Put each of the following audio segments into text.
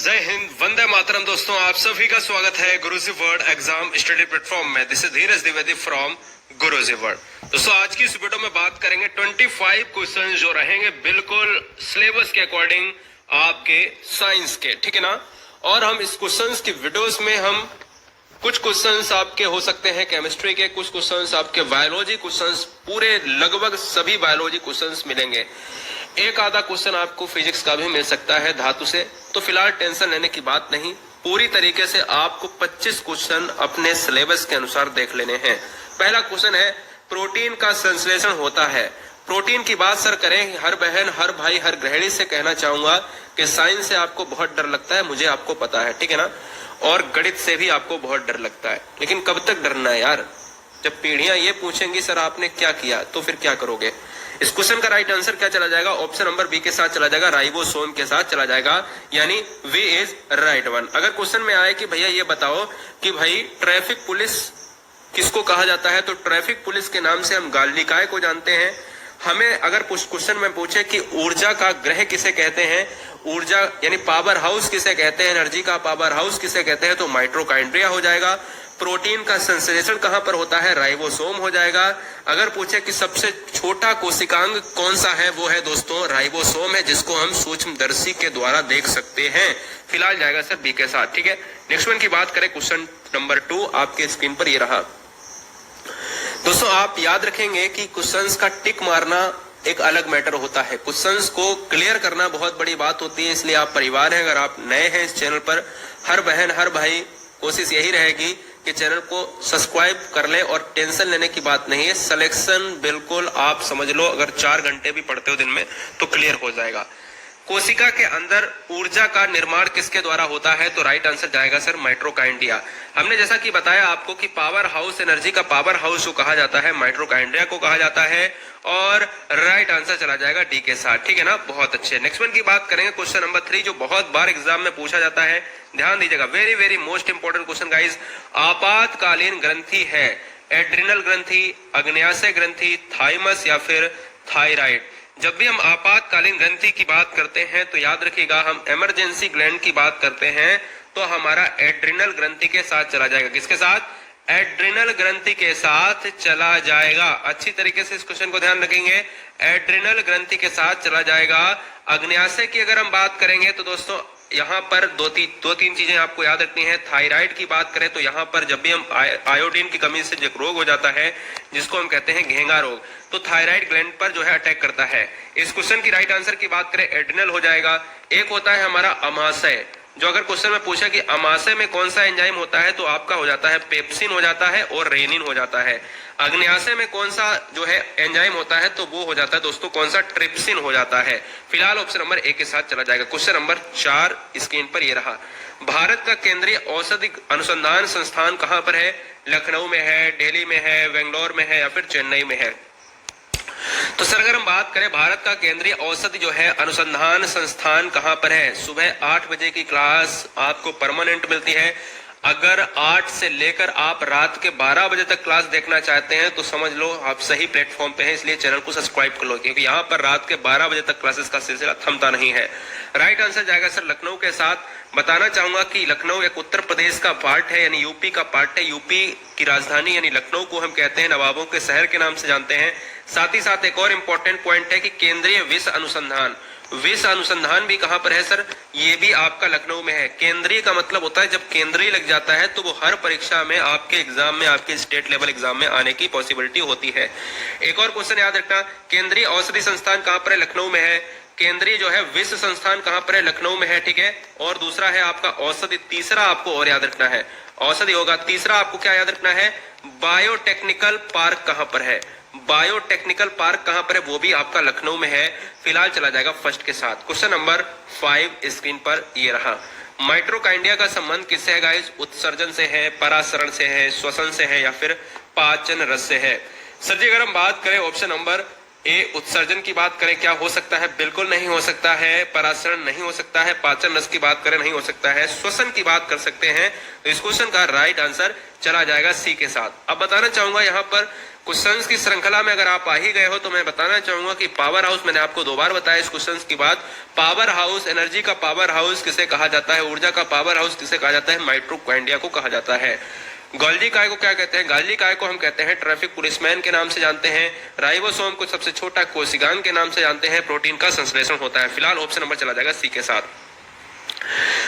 जय हिंद, वंदे मातरम। दोस्तों, आप सभी का स्वागत है गुरुजी वर्ड एग्जाम स्टडी प्लेटफॉर्म में। This is Dheeraj Dwivedi from Guruji word. दोस्तों, आज की इस वीडियो में बात करेंगे 25 क्वेश्चन जो रहेंगे बिल्कुल सिलेबस के अकॉर्डिंग आपके साइंस के, ठीक है ना। और हम इस क्वेश्चंस की वीडियोस में हम कुछ क्वेश्चंस आपके हो सकते हैं केमिस्ट्री के, कुछ क्वेश्चंस आपके बायोलॉजी क्वेश्चंस, पूरे लगभग सभी बायोलॉजी क्वेश्चंस मिलेंगे। एक आधा क्वेश्चन आपको फिजिक्स का भी मिल सकता है धातु से, तो फिलहाल टेंशन लेने की बात नहीं। पूरी तरीके से आपको 25 क्वेश्चन अपने सिलेबस के अनुसार देख लेने हैं। पहला क्वेश्चन है, प्रोटीन का संश्लेषण होता है। प्रोटीन की बात सर करें, हर बहन, हर भाई, हर गृहिणी से कहना चाहूंगा कि साइंस से आपको बहुत डर लगता है, मुझे आपको पता है, ठीक है ना। और गणित से भी आपको बहुत डर लगता है, लेकिन कब तक डरना है यार। जब पीढ़ियां ये पूछेंगी सर आपने क्या किया, तो फिर क्या करोगे। इस क्वेश्चन का राइट आंसर क्या चला जाएगा, ऑप्शन नंबर बी के साथ चला जाएगा, राइबोसोम के साथ चला जाएगा, यानी वी इज राइट वन। अगर क्वेश्चन में आए कि भैया ये बताओ कि भाई ट्रैफिक पुलिस किसको कहा जाता है, तो ट्रैफिक पुलिस के नाम से हम गाल निकाय को जानते हैं। हमें अगर क्वेश्चन में पूछे कि ऊर्जा का ग्रह किसे कहते हैं, ऊर्जा यानी पावर हाउस किसे कहते हैं, एनर्जी का पावर हाउस किसे कहते हैं, तो माइटोकॉन्ड्रिया हो जाएगा। प्रोटीन का संश्लेषण कहां पर होता है, राइबोसोम हो जाएगा। अगर पूछे कि सबसे छोटा कोशिकांग कौन सा है, वो है दोस्तों राइबोसोम है, जिसको हम सूक्ष्मदर्शी के द्वारा देख सकते हैं। फिलहाल जाएगा सर बी के साथ, ठीक है। नेक्स्ट वन की बात करें, क्वेश्चन नंबर 2 आपके स्क्रीन पर ये रहा। दोस्तों, आप याद रखेंगे कि क्वेश्चंस का टिक मारना एक अलग मैटर होता है, क्वेश्चंस को क्लियर करना बहुत बड़ी बात होती है। इसलिए आप परिवार हैं, अगर आप नए हैं इस चैनल पर, हर बहन हर भाई कोशिश यही रहेगी कि चैनल को सब्सक्राइब कर ले। और टेंशन लेने की बात नहीं है, सिलेक्शन बिल्कुल आप समझ लो, अगर 4 घंटे भी पढ़ते हो दिन में तो क्लियर हो जाएगा। कोशिका के अंदर ऊर्जा का निर्माण किसके द्वारा होता है, तो राइट आंसर जाएगा सर माइटोकॉन्ड्रिया। हमने जैसा कि बताया आपको कि पावर हाउस, एनर्जी का पावर हाउस जो कहा जाता है, माइटोकॉन्ड्रिया को कहा जाता है। और राइट आंसर चला जाएगा डी के साथ, ठीक है ना। बहुत अच्छे। नेक्स्ट वन की बात करेंगे, क्वेश्चन नंबर 3 जो बहुत बार एग्जाम में पूछा जाता है, ध्यान दीजिएगा, very very most important question guys. आपातकालीन ग्रंथि है एड्रिनल ग्रंथि, अग्न्याशय ग्रंथि, थाइमस या फिर थायराइड। जब भी हम आपातकालीन ग्रंथि की बात करते हैं तो याद रखिएगा, हम इमरजेंसी ग्लैंड की बात करते हैं तो हमारा एड्रिनल ग्रंथि के साथ चला जाएगा। किसके साथ, एड्रिनल ग्रंथि के साथ चला जाएगा। अच्छी तरीके से इस क्वेश्चन को ध्यान रखेंगे, एड्रिनल ग्रंथि के साथ चला जाएगा। अग्न्याशय की अगर हम बात करेंगे तो दोस्तों यहाँ पर दो तीन चीजें आपको याद रखनी है। थायराइड की बात करें तो यहाँ पर जब भी हम आयोडीन की कमी से जो रोग हो जाता है, जिसको हम कहते हैं घेंगा रोग, तो थायराइड ग्लैंड पर जो है अटैक करता है। इस क्वेश्चन की राइट आंसर की बात करें, एड्रिनल हो जाएगा। एक होता है हमारा अमाशय, जो अगर क्वेश्चन में पूछा कि अमाशय में कौन सा एंजाइम होता है, तो आपका हो जाता है पेप्सिन हो जाता है और रेनिन हो जाता है। अग्न्याशय में कौन सा जो है एंजाइम होता है, तो वो हो जाता है दोस्तों कौन सा, ट्रिप्सिन हो जाता है। फिलहाल ऑप्शन नंबर ए के साथ चला जाएगा। क्वेश्चन नंबर 4 स्क्रीन पर ये रहा। भारत का केंद्रीय औषधि अनुसंधान संस्थान कहां पर है, लखनऊ में है, दिल्ली में है, बेंगलोर में है या फिर चेन्नई में है। तो सर अगर हम बात करें भारत का केंद्रीय औषधि जो है अनुसंधान संस्थान कहां पर है, सुबह 8 बजे की क्लास आपको परमानेंट मिलती है। अगर 8 से लेकर आप रात के 12 बजे तक क्लास देखना चाहते हैं तो समझ लो आप सही प्लेटफॉर्म पे हैं, इसलिए चैनल को सब्सक्राइब कर लो, क्योंकि यहाँ पर रात के 12 बजे तक क्लासेस का सिलसिला थमता नहीं है। राइट आंसर जाएगा सर लखनऊ के साथ। बताना चाहूंगा कि लखनऊ एक उत्तर प्रदेश का पार्ट है, यानी यूपी का पार्ट है। यूपी की राजधानी यानी लखनऊ को हम कहते हैं नवाबों के शहर के नाम से जानते हैं। साथ ही साथ एक और इम्पोर्टेंट पॉइंट है कि केंद्रीय विष अनुसंधान, विष अनुसंधान भी कहां पर है सर, ये भी आपका लखनऊ में है। केंद्रीय का मतलब होता है जब केंद्रीय लग जाता है तो वो हर परीक्षा में, आपके एग्जाम में, आपके स्टेट लेवल एग्जाम में आने की पॉसिबिलिटी होती है। एक और क्वेश्चन याद रखना, केंद्रीय औषधि संस्थान कहां पर है, लखनऊ में है। केंद्रीय जो है विश्व संस्थान कहां पर है, लखनऊ में है, ठीक है। और दूसरा है आपका औषधि, तीसरा आपको और याद रखना है, औषधि होगा। तीसरा आपको क्या याद रखना है, बायोटेक्निकल पार्क कहां पर है, बायोटेक्निकल पार्क कहां पर है, वो भी आपका लखनऊ में है। फिलहाल चला जाएगा फर्स्ट के साथ। क्वेश्चन नंबर 5 स्क्रीन पर ये रहा। माइटोकॉन्ड्रिया का संबंध किससे है गाइस, उत्सर्जन से है, परासरण से है, श्वसन से है या फिर पाचन रस से है। सर जी अगर हम बात करें ऑप्शन नंबर ए उत्सर्जन की बात करें क्या हो सकता है? बिल्कुल नहीं हो सकता है। परासरण नहीं हो सकता है। पाचन रस की बात करें नहीं हो सकता है। श्वसन की बात कर सकते हैं। तो इस क्वेश्चन का राइट आंसर चला जाएगा सी के साथ। अब बताना चाहूंगा यहाँ पर क्वेश्चंस की श्रृंखला में अगर आप आ ही गए हो तो मैं बताना चाहूंगा कि पावर हाउस, मैंने आपको 2 बार बताया इस क्वेश्चंस की बात। पावर हाउस, एनर्जी का पावर हाउस किसे कहा जाता है? ऊर्जा का पावर हाउस किसे कहा जाता है? माइटोकॉन्ड्रिया को कहा जाता है। गोल्जी काय को क्या कहते हैं? गोल्जी काय को हम कहते हैं ट्रैफिक पुलिसमैन के नाम से जानते हैं। राइबोसोम को सबसे छोटा कोशिकांग के नाम से जानते हैं। प्रोटीन का संश्लेषण होता है। फिलहाल ऑप्शन नंबर चला जाएगा सी के साथ।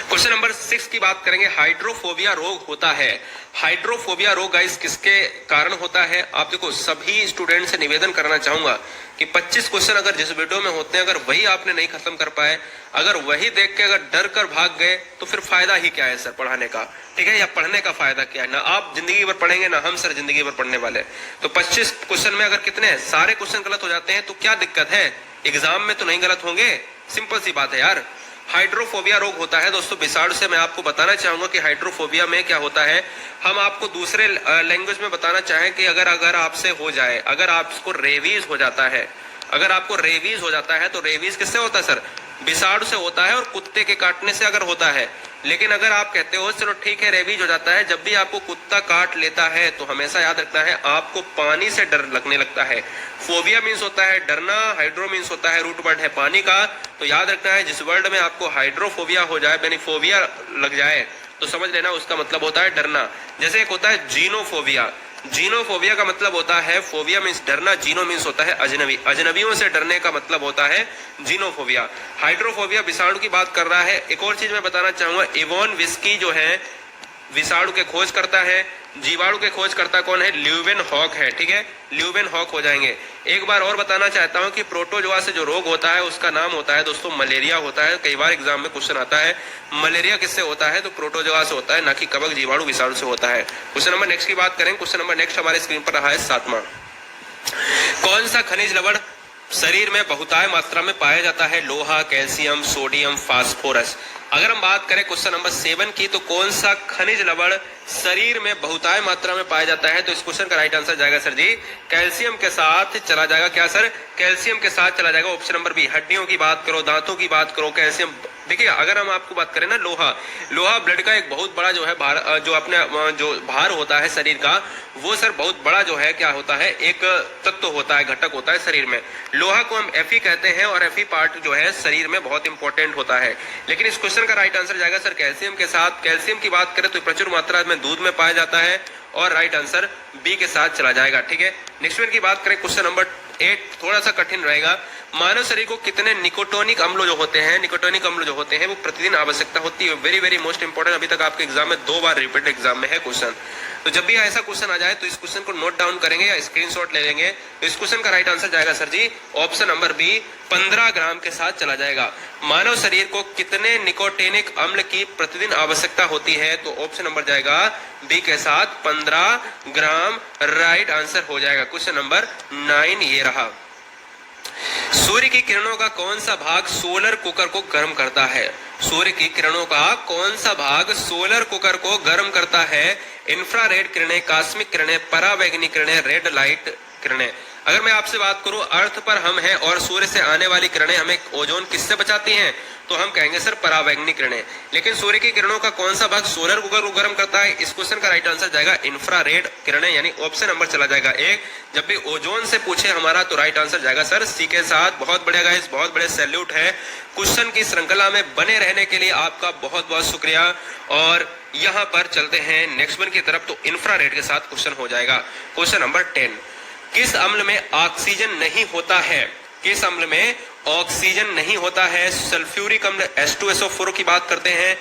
क्वेश्चन नंबर 6 की बात करेंगे। हाइड्रोफोबिया रोग होता है। हाइड्रोफोबिया रोग गाइस किसके कारण होता है? आप देखो, सभी स्टूडेंट से निवेदन करना चाहूंगा कि 25 क्वेश्चन अगर जिस वीडियो में होते हैं, अगर वही आपने नहीं खत्म कर पाए, अगर वही देख के अगर डर कर भाग गए तो फिर फायदा ही क्या है सर पढ़ाने का? ठीक है, या पढ़ने का फायदा क्या है? ना आप जिंदगी भर पढ़ेंगे ना हम सर जिंदगी भर पढ़ने वाले। तो 25 क्वेश्चन में अगर कितने सारे क्वेश्चन गलत हो जाते हैं तो क्या दिक्कत है? एग्जाम में तो नहीं गलत होंगे। सिंपल सी बात है यार। हाइड्रोफोबिया रोग होता है दोस्तों विषाणु से। मैं आपको बताना चाहूंगा कि हाइड्रोफोबिया में क्या होता है। हम आपको दूसरे लैंग्वेज में बताना चाहें कि अगर आपसे हो जाए, अगर आपको रेबीज हो जाता है, अगर आपको रेबीज हो जाता है तो रेबीज किससे होता है सर? विषाणु से होता है और कुत्ते के काटने से अगर होता है। लेकिन अगर आप कहते हो चलो ठीक है रेबीज हो जाता है, जब भी आपको कुत्ता काट लेता है तो हमेशा याद रखना है आपको पानी से डर लगने लगता है। फोबिया मीन्स होता है डरना, हाइड्रो मीन्स होता है रूट वर्ड है पानी का। तो याद रखना है जिस वर्ड में आपको हाइड्रोफोबिया हो जाए यानी फोबिया लग जाए तो समझ लेना उसका मतलब होता है डरना। जैसे एक होता है जीनोफोबिया। जीनोफोबिया का मतलब होता है फोबिया मीन्स डरना, जीनो मीन्स होता है अजनबी, अजनबियों से डरने का मतलब होता है जीनोफोबिया। हाइड्रोफोबिया विषाणु की बात कर रहा है। एक और चीज मैं बताना चाहूंगा, इवोन विस्की जो है विषाणु के खोज करता है। जीवाणु के खोज करता कौन है? ल्यूवेन हॉक है। ठीक है, ल्यूवेन हॉक हो जाएंगे। एक बार और बताना चाहता हूं कि प्रोटोजोआ से जो रोग होता है उसका नाम होता है दोस्तों मलेरिया होता है। कई बार एग्जाम में क्वेश्चन आता है मलेरिया किससे होता है? तो प्रोटोजोआ से होता है, ना कि कवक जीवाणु विषाणु से होता है। क्वेश्चन नंबर नेक्स्ट की बात करें। क्वेश्चन नंबर नेक्स्ट हमारे स्क्रीन पर रहा है 7वां। कौन सा खनिज लवण शरीर में बहुताय मात्रा में पाया जाता है? लोहा, कैल्शियम, सोडियम, फास्फोरस। अगर हम बात करें क्वेश्चन नंबर 7 की तो कौन सा खनिज लवण शरीर में बहुताय मात्रा में पाया जाता है? तो इस क्वेश्चन का राइट आंसर जाएगा सर जी कैल्शियम के साथ चला जाएगा। क्या सर? कैल्शियम के साथ चला जाएगा। Option number B. हड्डियों की बात करो, दांतों की बात करो, कैल्शियम। देखिए अगर हम आपको बात करें ना लोहा, लोहा ब्लड का एक बहुत बड़ा जो है भार, जो अपने जो भार होता है शरीर का, वो सर बहुत बड़ा जो है क्या होता है एक तत्व होता है, घटक होता है शरीर में। लोहा को हम एफी कहते हैं और एफी पार्ट जो है शरीर में बहुत इंपॉर्टेंट होता है। लेकिन इस क्वेश्चन का राइट आंसर जाएगा सर कैल्शियम के साथ। कैल्शियम की बात करें तो प्रचुर मात्रा में दूध में पाया जाता है और राइट आंसर बी के साथ चला जाएगा। ठीक है, नेक्स्ट वन की बात करें क्वेश्चन नंबर 8 थोड़ा सा कठिन रहेगा। मानव शरीर को कितने निकोटोनिक अम्ल जो होते हैं, निकोटोनिक अम्ल जो होते हैं वो प्रतिदिन आवश्यकता होती है? Very very most important. अभी तक आपके एग्जाम में 2 बार रिपीट एग्जाम में है क्वेश्चन। तो जब भी ऐसा क्वेश्चन आ जाए तो इस क्वेश्चन को नोट डाउन करेंगे या स्क्रीनशॉट ले लेंगे। तो इस क्वेश्चन का राइट आंसर जाएगा सर जी ऑप्शन नंबर बी 15 ग्राम के साथ चला जाएगा। मानव शरीर को कितने निकोटिनिक अम्ल की प्रतिदिन आवश्यकता होती है? तो ऑप्शन नंबर जाएगा बी के साथ 15 ग्राम राइट आंसर हो जाएगा। क्वेश्चन नंबर 9 ये रहा। सूर्य की किरणों का कौन सा भाग सोलर कुकर को गर्म करता है? सूर्य की किरणों का कौन सा भाग सोलर कुकर को गर्म करता है? इंफ्रारेड किरणें, कॉस्मिक किरणें, परावैंगनी किरणें, रेड लाइट किरणें। अगर मैं आपसे बात करूं अर्थ पर हम हैं और सूर्य से आने वाली किरणें हमें ओजोन किससे बचाती हैं? तो हम कहेंगे सर परावैंगनी किरणें। लेकिन सूर्य की किरणों का कौन सा भाग सोलर कुकर को गर्म करता है? इस क्वेश्चन का राइट आंसर जाएगा इंफ्रारेड किरणें, यानी ऑप्शन नंबर चला जाएगा 1। जब भी ओजोन से पूछे हमारा तो राइट आंसर जाएगा सर सी के साथ। बहुत बढ़िया गाइस, बहुत बड़े सैल्यूट है। क्वेश्चन की श्रृंखला में बने रहने के लिए आपका बहुत बहुत शुक्रिया। और यहाँ पर चलते हैं नेक्स्ट वन की तरफ। तो इंफ्रारेड के साथ क्वेश्चन हो जाएगा। Question number 10। किस अम्ल में ऑक्सीजन नहीं होता है? किस अम्ल में ऑक्सीजन नहीं होता है? सल्फ्यूरिक अम्ल H2SO4 की बात करते हैं,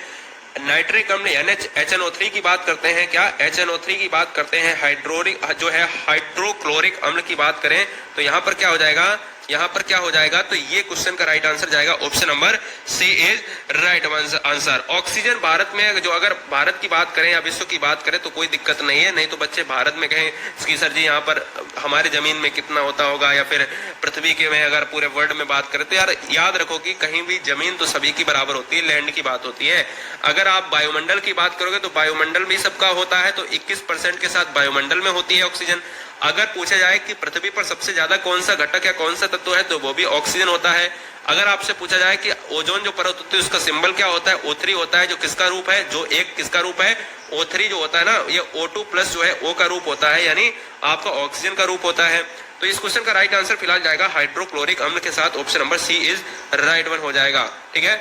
नाइट्रिक अम्ल HNO3 की बात करते हैं, क्या HNO3 की बात करते हैं, हाइड्रोरिक जो है हाइड्रोक्लोरिक अम्ल की बात करें तो यहाँ पर क्या हो जाएगा? यहाँ पर क्या हो जाएगा? तो ये क्वेश्चन का राइट आंसर जाएगा option number C is right answer. Oxygen Bharat में जो अगर भारत की बात करें या विश्व की बात करें तो कोई दिक्कत नहीं है। नहीं तो बच्चे भारत में कहें कि सर जी यहाँ पर हमारी जमीन में कितना होता होगा, या फिर पृथ्वी के में अगर पूरे वर्ल्ड में बात करें तो यार याद रखो कि कहीं भी जमीन तो सभी की बराबर होती है, लैंड की बात होती है। अगर आप वायुमंडल की बात करोगे तो वायुमंडल भी सबका होता है, तो 21% के साथ वायुमंडल में होती है ऑक्सीजन। अगर पूछा जाए कि पृथ्वी पर सबसे ज्यादा कौन सा घटक या कौन सा तत्व है, तो वो भी ऑक्सीजन होता है। अगर आपसे पूछा जाए कि ओजोन जो परत होती है उसका सिंबल क्या होता है, O3 होता है, जो किसका रूप है, जो एक किसका रूप है, O3 जो होता है ना, ये O2 प्लस जो है O का रूप होता है, यानी आपका ऑक्सीजन का रूप होता है। तो इस क्वेश्चन का राइट आंसर फिलहाल जाएगा हाइड्रोक्लोरिक अम्ल के साथ, option number C is right one हो जाएगा। ठीक है,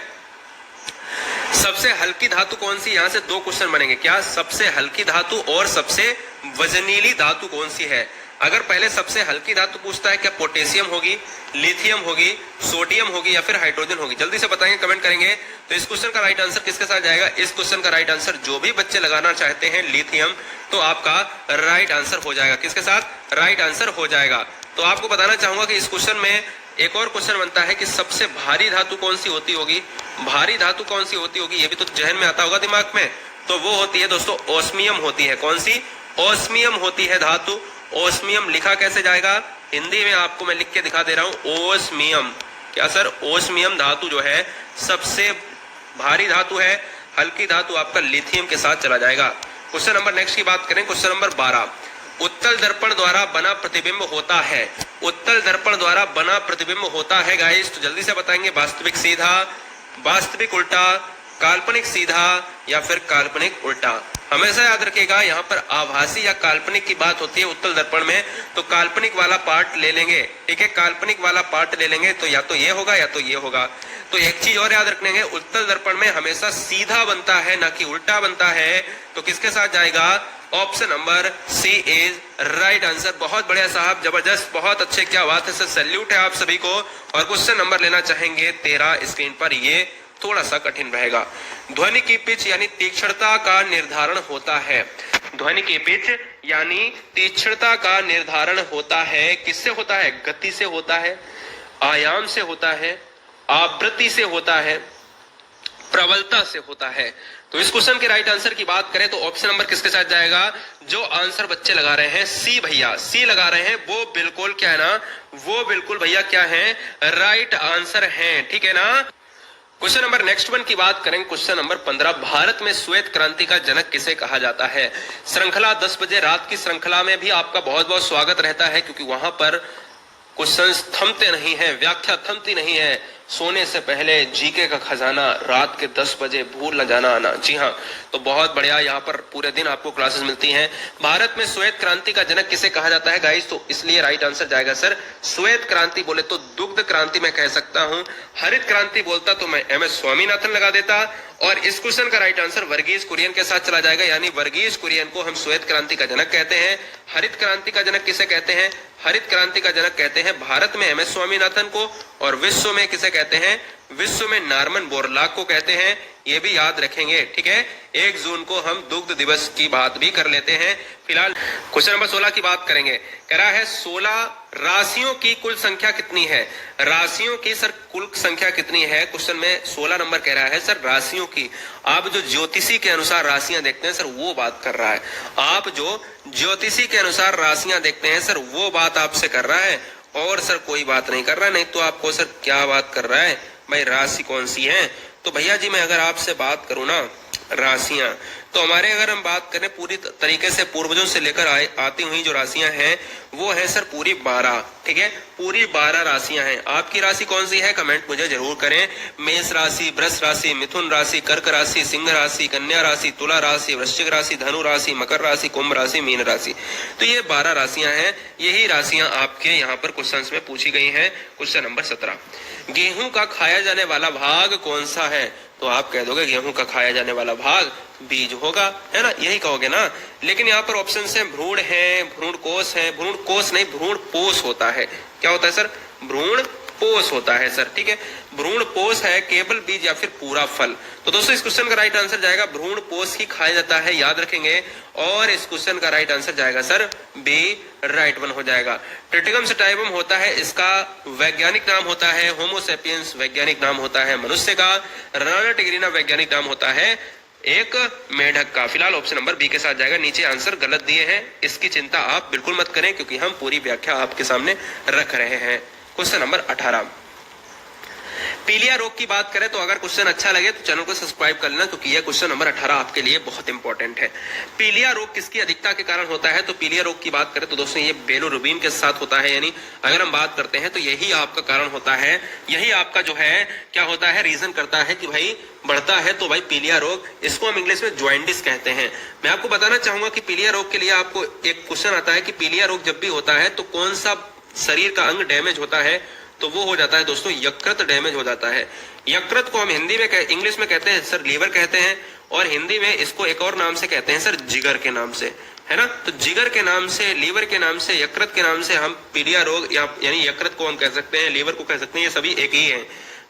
सबसे हल्की धातु कौन सी, यहां से दो क्वेश्चन बनेंगे, क्या सबसे हल्की धातु और सबसे वजनीली धातु कौन सी है। अगर पहले सबसे हल्की धातु पूछता है, क्या पोटेशियम होगी, लिथियम होगी, सोडियम होगी या फिर हाइड्रोजन होगी, जल्दी से बताएंगे, कमेंट करेंगे। तो इस क्वेश्चन का राइट आंसर किसके साथ जाएगा, इस क्वेश्चन का राइट आंसर जो भी बच्चे लगाना चाहते हैं लिथियम, तो आपका राइट आंसर हो जाएगा, किसके साथ, राइट आंसर हो जाएगा। तो आपको बताना चाहूंगा कि इस क्वेश्चन में एक और क्वेश्चन बनता है कि सबसे भारी धातु कौन सी होती होगी, भारी धातु कौन सी होती होगी, ये भी तो जहन में आता होगा दिमाग में। तो वो होती है दोस्तों ओस्मियम होती है, कौन सी, ओस्मियम होती है धातु। ओस्मियम लिखा कैसे जाएगा, हिंदी में आपको मैं लिख के दिखा दे रहा हूं, ओस्मियम। क्या सर, ओस्मियम धातु जो है सबसे भारी धातु है, हल्की धातु आपका लिथियम के साथ चला जाएगा। क्वेश्चन नंबर नेक्स्ट की बात करें, क्वेश्चन नंबर 12, उत्तल दर्पण द्वारा बना प्रतिबिंब होता है, उत्तल दर्पण द्वारा बना प्रतिबिंब होता है गाइस, तो जल्दी से बताएंगे, वास्तविक सीधा, वास्तविक उल्टा, काल्पनिक सीधा या फिर काल्पनिक उल्टा। हमेशा याद रखिएगा यहाँ पर आभासी या काल्पनिक की बात होती है उत्तल दर्पण में, तो काल्पनिक वाला पार्ट ले लेंगे। ठीक है, काल्पनिक वाला पार्ट ले लेंगे, तो या तो ये होगा या तो ये होगा। तो एक चीज और याद रखने, उत्तल दर्पण में हमेशा सीधा बनता है ना कि उल्टा बनता है, तो किसके साथ जाएगा, option number C is right answer. बहुत बढ़िया साहब, जबरदस्त, बहुत अच्छे, क्या बात है सर, सैल्यूट है आप सभी को। और क्वेश्चन नंबर लेना चाहेंगे 13 स्क्रीन पर, ये थोड़ा सा कठिन रहेगा। ध्वनि की पिच यानी तीक्ष्णता का निर्धारण होता है, ध्वनि की पिच यानी तीक्ष्णता का निर्धारण होता है, किससे होता है, गति से होता है, आयाम से होता है, आवृत्ति से होता है, प्रबलता से होता है। तो इस क्वेश्चन के राइट आंसर की बात करें तो ऑप्शन नंबर किसके साथ जाएगा, जो आंसर बच्चे लगा रहे हैं सी भैया, सी लगा रहे हैं, वो बिल्कुल क्या है ना, वो बिल्कुल भैया क्या है, राइट आंसर है। ठीक है ना। क्वेश्चन नंबर नेक्स्ट वन की बात करें, क्वेश्चन नंबर 15, भारत में श्वेत क्रांति का जनक किसे कहा जाता है। श्रृंखला 10 बजे रात की श्रृंखला में भी आपका बहुत बहुत स्वागत रहता है, क्योंकि वहां पर क्वेश्चन थमते नहीं है, व्याख्या थमती नहीं है। सोने से पहले जीके का खजाना, रात के 10 बजे भूल न जाना आना। जी हाँ, तो बहुत बढ़िया, यहाँ पर पूरे दिन आपको क्लासेस मिलती हैं। भारत में श्वेत क्रांति का जनक किसे कहा जाता है गाइस, तो इसलिए राइट आंसर जाएगा सर, श्वेत क्रांति बोले तो दुग्ध क्रांति मैं कह सकता हूँ, हरित क्रांति बोलता तो मैं MS स्वामीनाथन लगा देता। और इस क्वेश्चन का राइट आंसर वर्गीज कुरियन के साथ चला जाएगा, यानी वर्गीज कुरियन को हम श्वेत क्रांति का जनक कहते हैं। हरित क्रांति का जनक किसे कहते हैं, हरित क्रांति का जनक कहते हैं भारत में MS स्वामीनाथन को, और विश्व में किसे कहते हैं, विश्व में नॉर्मन बोरलॉग को कहते हैं। ये भी याद रखेंगे। ठीक है, 1 जून को हम दुग्ध दिवस की बात भी कर लेते हैं। फिलहाल क्वेश्चन नंबर 16 की बात करेंगे, कह रहा है 16 राशियों की कुल संख्या कितनी है। राशियों की सर कुल संख्या कितनी है, क्वेश्चन में 16 नंबर कह रहा है सर राशियों की। आप जो ज्योतिषी के अनुसार राशियां देखते हैं सर, वो बात कर रहा है। आप जो ज्योतिषी के अनुसार राशियां देखते हैं सर, वो बात आपसे कर रहा है, और सर कोई बात नहीं कर रहा है। नहीं तो आपको सर क्या बात कर रहा है भाई, राशि कौन सी है। तो भैया जी मैं अगर आपसे बात करूं ना राशियां, तो हमारे अगर हम बात करें पूरी तरीके से पूर्वजों से लेकर आती हुई जो राशियां हैं, वो है सर पूरी 12। ठीक है, पूरी 12 राशियां हैं। आपकी राशि कौन सी है, कमेंट मुझे जरूर करें। मेष राशि, वृष राशि, मिथुन राशि, कर्क राशि, सिंह राशि, कन्या राशि, तुला राशि, वृश्चिक राशि, धनु राशि, मकर राशि, कुंभ राशि, मीन राशि। तो ये 12 राशियां हैं। यही राशियां आपके यहाँ पर क्वेश्चन में पूछी गई है। क्वेश्चन नंबर 17, गेहूं का खाया जाने वाला भाग कौन सा है। तो आप कह दोगे गेहूं का खाया जाने वाला भाग बीज होगा, है ना, यही कहोगे ना। लेकिन यहाँ पर ऑप्शन है भ्रूण है, भ्रूण कोष है, भ्रूण कोष नहीं भ्रूण पोष होता है। क्या होता है सर, भ्रूण पोष होता है सर। ठीक है, भ्रूण पोष है, केवल बीज या फिर पूरा फल। तो दोस्तों इस क्वेश्चन का राइट आंसर जाएगा भ्रूण पोष ही खाया जाता है, याद रखेंगे। और इस क्वेश्चन का राइट आंसर जाएगा सर बी, राइट वन हो जाएगा। ट्रिटिकम सटाइवम होता है, इसका वैज्ञानिक नाम होता है होमो सेपियंस, वैज्ञानिक नाम होता है मनुष्य का। राना टिग्रिना वैज्ञानिक नाम होता है एक मेढक का। फिलहाल ऑप्शन नंबर बी के साथ जाएगा। नीचे आंसर गलत दिए हैं, इसकी चिंता आप बिल्कुल मत करें, क्योंकि हम पूरी व्याख्या आपके सामने रख रहे हैं। क्वेश्चन नंबर 18, पीलिया रोग की बात करें तो अगर क्वेश्चन अच्छा लगे तो चैनल को सब्सक्राइब कर लेना, क्योंकि यह क्वेश्चन नंबर 18 आपके लिए बहुत इंपॉर्टेंट है। पीलिया रोग किसकी अधिकता के कारण होता है? तो पीलिया रोग की बात करें तो दोस्तों ये बिलिरुबिन के साथ होता है, यानी अगर हम बात करते हैं तो यही आपका कारण होता है, यही आपका जो है क्या होता है, रीजन करता है कि भाई बढ़ता है तो भाई पीलिया रोग, इसको हम इंग्लिश में जॉइंटिस कहते हैं। मैं आपको बताना चाहूंगा कि पीलिया रोग के लिए आपको एक क्वेश्चन आता है कि पीलिया रोग जब भी होता है तो कौन सा शरीर का अंग डैमेज होता है? तो वो हो जाता है दोस्तों यकृत डैमेज हो जाता है। यकृत को हम हिंदी में इंग्लिश में कहते हैं सर लीवर कहते हैं, और हिंदी में इसको एक और नाम से कहते हैं सर जिगर के नाम से, है ना। तो जिगर के नाम से, लीवर के नाम से, यकृत के नाम से हम पीलिया रोग यानी यकृत को हम कह सकते हैं, लीवर को कह सकते हैं, ये सभी एक ही है।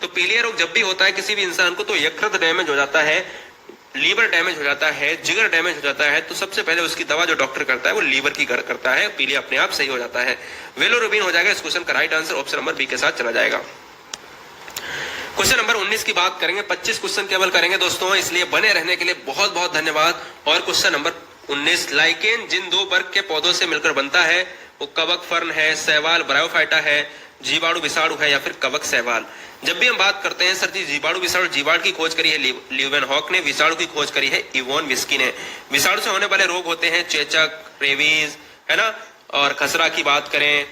तो पीलिया रोग जब भी होता है किसी भी इंसान को तो यकृत डैमेज हो जाता है, लीवर डैमेज हो जाता है, जिगर डैमेज हो जाता है, तो सबसे पहले उसकी दवा जो डॉक्टर करता है वो लीवर की करता है, पीलिया अपने आप सही हो जाता है। बिलिरुबिन हो जाएगा इस क्वेश्चन का right answer, option number B के साथ चला जाएगा। क्वेश्चन नंबर 19 की बात करेंगे, 25 क्वेश्चन केवल करेंगे दोस्तों, इसलिए बने रहने के लिए बहुत बहुत धन्यवाद। और क्वेश्चन नंबर 19, लाइकेन जिन दो वर्ग के पौधों से मिलकर बनता है वो कवक फर्न है, शैवाल ब्रायोफाइटा है, जीवाणु विषाणु है या फिर कवक शैवाल। जब भी हम बात करते हैं सर जी जीवाणु विषाणु, जीवाणु की खोज करी है ल्यूवेनहॉक ने, विषाणु की खोज करी है इवोन विस्की ने। विषाणु से होने वाले रोग होते हैं चेचक, रेबीज, है ना, और खसरा की बात करें,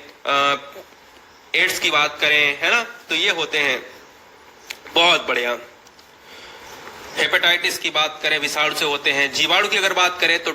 एड्स की बात करें, है ना, तो ये होते हैं। बहुत बढ़िया। हेपेटाइटिस की बात करें विषाणु से होते हैं। जीवाणु की अगर बात करें तो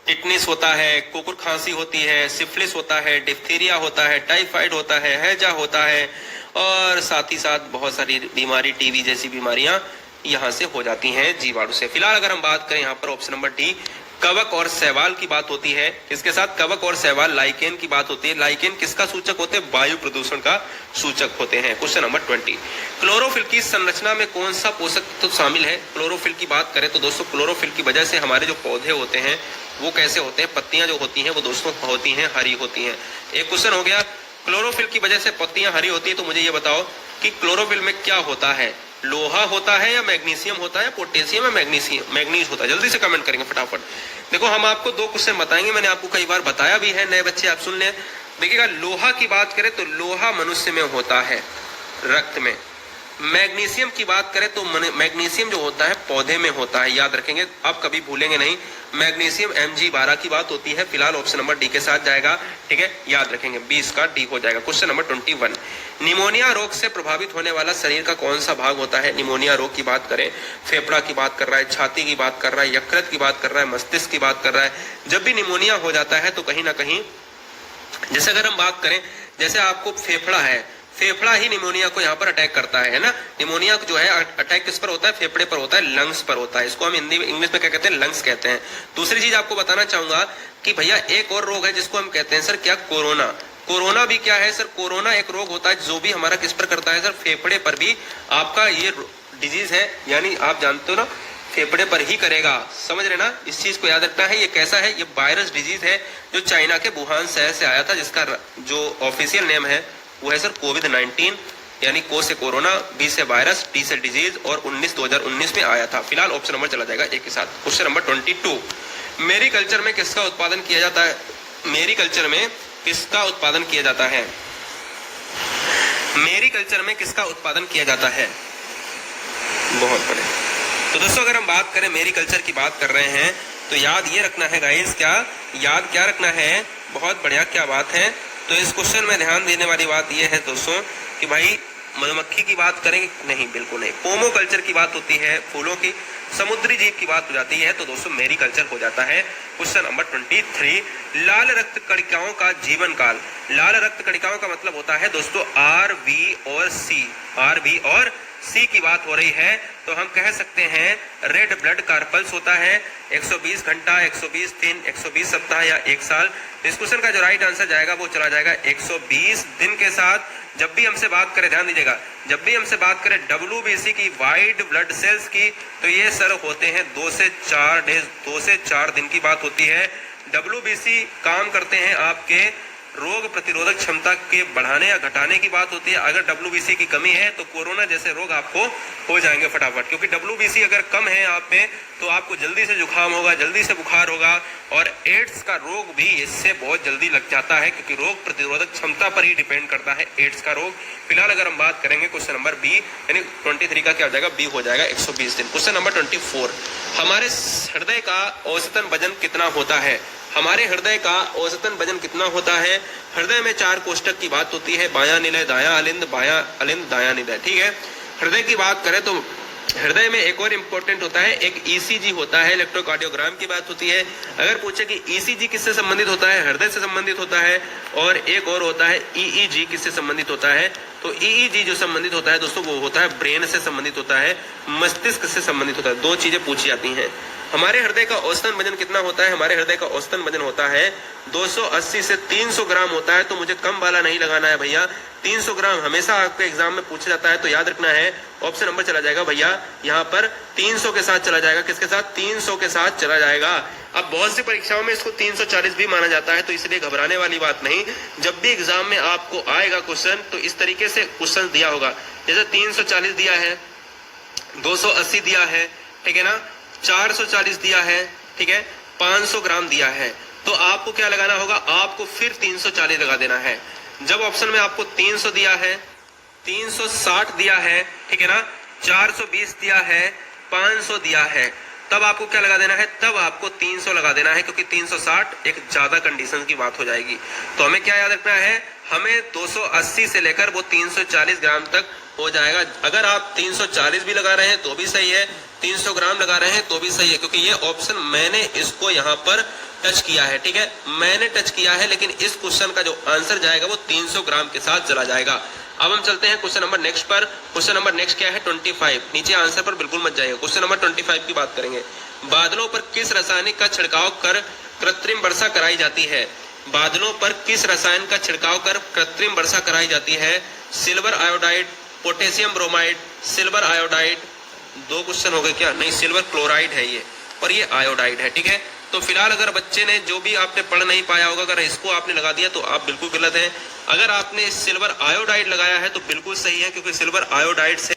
टिटनिस होता है, कुकुर खांसी होती है, सिफिलिस होता है, डिप्थीरिया होता है, टाइफाइड होता है, हैजा होता है, और साथ ही साथ बहुत सारी बीमारी, टीबी जैसी बीमारियां यहां से हो जाती हैं जीवाणु से। फिलहाल अगर हम बात करें यहाँ पर ऑप्शन नंबर डी, कवक और शैवाल की बात होती है। इसके साथ कवक और शैवाल, लाइकेन की बात होती है। लाइकेन किसका सूचक होते हैं? वायु प्रदूषण का सूचक होते हैं। क्वेश्चन नंबर 20, क्लोरोफिल की संरचना में कौन सा पोषक तत्व तो शामिल है? क्लोरोफिल की बात करें तो दोस्तों क्लोरोफिल की वजह से हमारे जो पौधे होते हैं वो कैसे होते हैं? पत्तियां जो होती हैं वो दोस्तों होती हैं हरी होती हैं। एक क्वेश्चन हो गया, क्लोरोफिल की वजह से पत्तियां हरी होती है, तो मुझे ये बताओ कि क्लोरोफिल में क्या होता है? लोहा होता है या मैग्नीशियम होता है, पोटेशियम या मैग्नीज होता है? जल्दी से कमेंट करेंगे फटाफट। देखो हम आपको दो क्वेश्चन बताएंगे, मैंने आपको कई बार बताया भी है, नए बच्चे आप सुन लें। देखिएगा, लोहा की बात करें तो लोहा मनुष्य में होता है रक्त में। मैग्नीशियम की बात करें तो मैग्नीशियम जो होता है पौधे में होता है, याद रखेंगे, आप कभी भूलेंगे नहीं। मैग्नीशियम Mg12 की बात होती है। फिलहाल ऑप्शन नंबर डी के साथ जाएगा, ठीक है, याद रखेंगे, 20 का डी हो जाएगा। क्वेश्चन नंबर 21, निमोनिया रोग से प्रभावित होने वाला शरीर का कौन सा भाग होता है? निमोनिया रोग की बात करें, फेफड़ा की बात कर रहा है, छाती की बात कर रहा है, यकृत की बात कर रहा है, मस्तिष्क की बात कर रहा है। जब भी निमोनिया हो जाता है तो कहीं ना कहीं, जैसे अगर हम बात करें, जैसे आपको फेफड़ा है, फेफड़ा ही निमोनिया को यहाँ पर अटैक करता है ना। निमोनिया जो है अटैक किस पर होता है? फेफड़े पर होता है, लंग्स पर होता है। इसको हम हिंदी में, इंग्लिश में क्या कहते हैं? लंग्स कहते हैं। दूसरी चीज आपको बताना चाहूंगा कि भैया एक और रोग है जिसको हम कहते हैं सर क्या? कोरोना। कोरोना भी क्या है सर? कोरोना एक रोग होता है जो भी हमारा किस पर करता है सर? फेफड़े पर भी आपका ये डिजीज है, यानी आप जानते हो ना, फेफड़े पर ही करेगा। समझ रहे ना, इस चीज को याद रखना है। ये कैसा है? ये वायरस डिजीज है जो चाइना के वुहान शहर से आया था, जिसका जो ऑफिशियल नेम है वो है सर कोविड-19, यानी को से कोरोना, बी से वायरस, टी से डिजीज, और 2019 में आया था। फिलहाल ऑप्शन नंबर चला जाएगा एक के साथ। क्वेश्चन नंबर 22, मेरीकल्चर में किसका उत्पादन किया जाता है? मेरीकल्चर में किसका उत्पादन किया जाता है? मेरीकल्चर में किसका उत्पादन किया जाता है? बहुत बढ़िया। तो दोस्तों अगर हम बात करें मेरीकल्चर की बात कर रहे हैं तो याद ये रखना है गाइस, याद क्या रखना है? बहुत बढ़िया, क्या बात है। तो इस क्वेश्चन में ध्यान देने वाली बात यह है दोस्तों कि भाई मधुमक्खी की बात करेंगे? नहीं, बिल्कुल नहीं। पोमोकल्चर की बात होती है, फूलों की, समुद्री जीव की बात हो जाती है, तो दोस्तों मेरीकल्चर हो जाता है। क्वेश्चन नंबर 23, लाल रक्त कणिकाओं का जीवन काल। लाल रक्त कणिकाओं का मतलब होता है दोस्तों RB और C। RB और C की बात हो रही है तो हम कह सकते हैं रेड ब्लड कार्पल्स होता है 120 घंटा, 120 दिन, 120 सप्ताह या 1 साल। इस क्वेश्चन का जो राइट आंसर जाएगा वो चला जाएगा 120 दिन के साथ। जब भी हमसे बात करें, ध्यान दीजिएगा, जब भी हमसे बात करें WBC की, वाइट ब्लड सेल्स की, तो ये सर होते हैं 2 से 4 डेज, 2 से 4 दिन की बात होती है। WBC काम करते हैं आपके रोग प्रतिरोधक क्षमता के बढ़ाने या घटाने की बात होती है। अगर WBC की कमी है तो कोरोना जैसे रोग आपको हो जाएंगे फटाफट, क्योंकि WBC अगर कम है आप में तो आपको जल्दी से जुकाम होगा, जल्दी से बुखार होगा, और एड्स का रोग भी इससे बहुत जल्दी लग जाता है, क्योंकि रोग प्रतिरोधक क्षमता पर ही डिपेंड करता है एड्स का रोग। फिलहाल अगर हम बात करेंगे क्वेश्चन नंबर बी, यानी 23 का क्या हो जाएगा, बी हो जाएगा 120 दिन। क्वेश्चन नंबर 24, हमारे हृदय का औसतन वजन कितना होता है? हमारे हृदय का औसतन वजन कितना होता है? हृदय में 4 कोष्ठक की बात होती है, बायां निलय, दायां अलिंद, बायां अलिंद, दायां निलय। ठीक है, हृदय की बात करें तो हृदय में एक और इंपॉर्टेंट होता है, एक ECG होता है, इलेक्ट्रोकार्डियोग्राम की बात होती है। अगर पूछे कि ECG किससे संबंधित होता है, हृदय से संबंधित होता है, और एक और होता है EEG किससे संबंधित होता है, तो EEG जो संबंधित होता है दोस्तों वो होता है ब्रेन से संबंधित होता है, मस्तिष्क से संबंधित होता है। 2 चीजें पूछी जाती हैं। हमारे हृदय का औसतन वजन कितना होता है? हमारे हृदय का औसतन वजन होता है 280 से 300 ग्राम होता है। तो मुझे कम वाला नहीं लगाना है भैया, 300 ग्राम हमेशा आपके एग्जाम में पूछा जाता है, तो याद रखना है ऑप्शन नंबर चला जाएगा भैया यहाँ पर 300 के साथ चला जाएगा। किसके साथ? 300 के साथ चला जाएगा। अब बहुत सी परीक्षाओं में इसको 340 भी माना जाता है, तो इसलिए घबराने वाली बात नहीं। जब भी एग्जाम में आपको आएगा क्वेश्चन तो इस तरीके से क्वेश्चन दिया होगा, जैसे 340 दिया है, 280 दिया है, ठीक है ना, 440 दिया है, ठीक है, 500 ग्राम दिया है, तो आपको क्या लगाना होगा, आपको फिर 340 लगा देना है। जब ऑप्शन में आपको 300 दिया है, 360 दिया है, ठीक है ना, 420 दिया है, 500 दिया है, तब आपको क्या लगा देना है, तब आपको 300 लगा देना है, क्योंकि 360 एक ज्यादा कंडीशन की बात हो जाएगी। तो हमें क्या याद रखना है, हमें 280 से लेकर वो 340 ग्राम तक हो जाएगा। अगर आप 340 भी लगा रहे हैं तो भी सही है, 300 ग्राम लगा रहे हैं तो भी सही है, क्योंकि ये ऑप्शन मैंने इसको यहाँ पर टच किया है। ठीक है, मैंने टच किया है, लेकिन इस क्वेश्चन का जो आंसर जाएगा वो 300 ग्राम के साथ चला जाएगा। अब हम चलते हैं क्वेश्चन नंबर नेक्स्ट पर। क्वेश्चन नंबर नेक्स्ट क्या है, 25। नीचे आंसर पर बिल्कुल मत जाइए। क्वेश्चन नंबर 25 की बात करेंगे। बादलों पर किस रासायनिक का छिड़काव कर कृत्रिम वर्षा कराई जाती है? बादलों पर किस रसायन का छिड़काव कर कृत्रिम वर्षा कराई जाती है? Silver iodide, potassium bromide, silver iodide. 2 question हो गए क्या? नहीं, सिल्वर क्लोराइड है ये, और ये आयोडाइड है। ठीक है, तो फिलहाल अगर बच्चे ने जो भी आपने पढ़ नहीं पाया होगा, अगर इसको आपने लगा दिया तो आप बिल्कुल गलत हैं। अगर आपने सिल्वर आयोडाइड लगाया है तो बिल्कुल सही है, क्योंकि सिल्वर आयोडाइड से